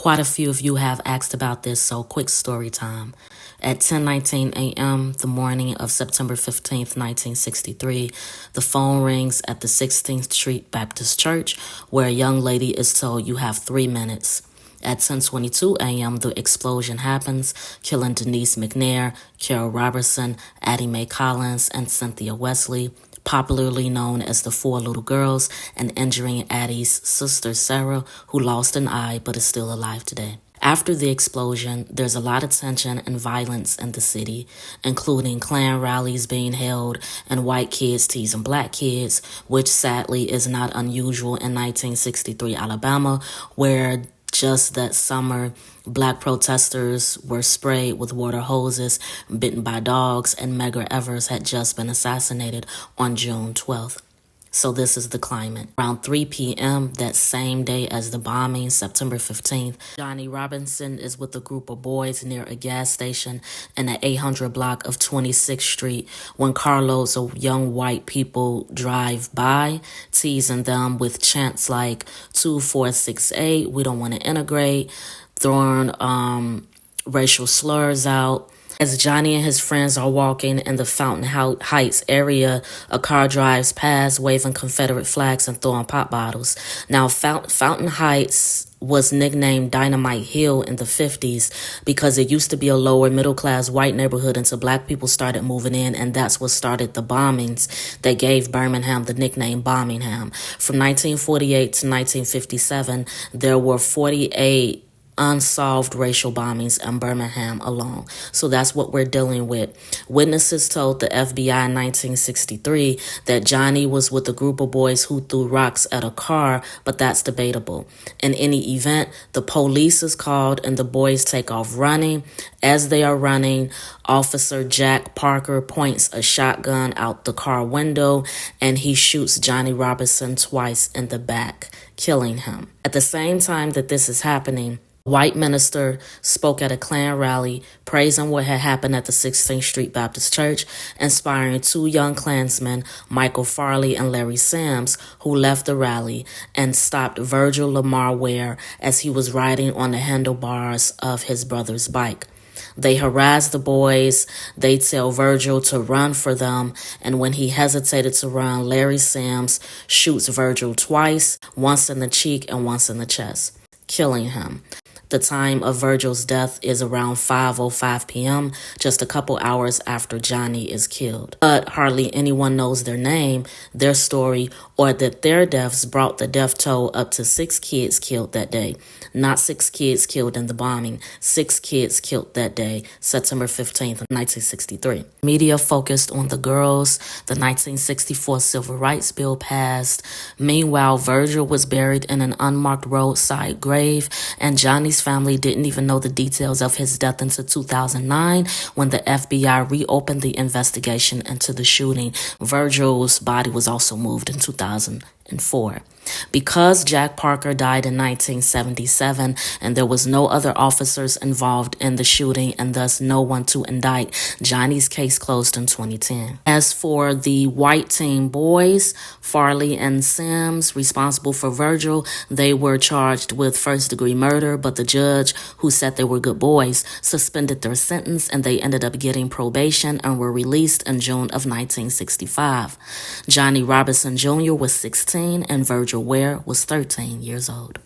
Quite a few of you have asked about this, so quick story time. At 10:19 a.m., the morning of September 15th, 1963, the phone rings at the 16th Street Baptist Church, where a young lady is told you have 3 minutes. At 10:22 a.m., the explosion happens, killing Denise McNair, Carol Robertson, Addie Mae Collins, and Cynthia Wesley, popularly known as the Four Little Girls, and injuring Addie's sister Sarah, who lost an eye but is still alive today. After the explosion, there's a lot of tension and violence in the city, including Klan rallies being held and white kids teasing black kids, which sadly is not unusual in 1963 Alabama, where just that summer, black protesters were sprayed with water hoses, bitten by dogs, and Medgar Evers had just been assassinated on June 12th. So this is the climate. Around 3 p.m. that same day as the bombing, September 15th, Johnny Robinson is with a group of boys near a gas station in the 800 block of 26th Street when carloads of young white people drive by, teasing them with chants like 2468, we don't want to integrate, throwing racial slurs out. As Johnny and his friends are walking in the Fountain Heights area, a car drives past waving Confederate flags and throwing pop bottles. Now, Fountain Heights was nicknamed Dynamite Hill in the 50s because it used to be a lower middle-class white neighborhood until black people started moving in, and that's what started the bombings that gave Birmingham the nickname Bombingham. From 1948 to 1957, there were 48 unsolved racial bombings in Birmingham alone. So that's what we're dealing with. Witnesses told the FBI in 1963 that Johnny was with a group of boys who threw rocks at a car, but that's debatable. In any event, the police is called and the boys take off running. As they are running, Officer Jack Parker points a shotgun out the car window and he shoots Johnny Robinson twice in the back, killing him. At the same time that this is happening, a white minister spoke at a Klan rally praising what had happened at the 16th Street Baptist Church, inspiring two young Klansmen, Michael Farley and Larry Sams, who left the rally and stopped Virgil Ware as he was riding on the handlebars of his brother's bike. They harass the boys, they tell Virgil to run for them, and when he hesitated to run, Larry Sams shoots Virgil twice, once in the cheek and once in the chest, killing him. The time of Virgil's death is around 5:05 p.m., just a couple hours after Johnny is killed. But hardly anyone knows their name, their story, or that their deaths brought the death toll up to 6 kids killed that day. Not 6 kids killed in the bombing, 6 kids killed that day, September 15th, 1963. Media focused on the girls. The 1964 Civil Rights Bill passed. Meanwhile, Virgil was buried in an unmarked roadside grave, and Johnny's family didn't even know the details of his death until 2009 when the FBI reopened the investigation into the shooting. Virgil's body was also moved in 2004. Because Jack Parker died in 1977 and there was no other officers involved in the shooting and thus no one to indict, Johnny's case closed in 2010. As for the white team boys, Farley and Sims, responsible for Virgil, they were charged with first-degree murder, but the judge, who said they were good boys, suspended their sentence and they ended up getting probation and were released in June of 1965. Johnny Robinson Jr. was 16 and Virgil Ware was 13 years old.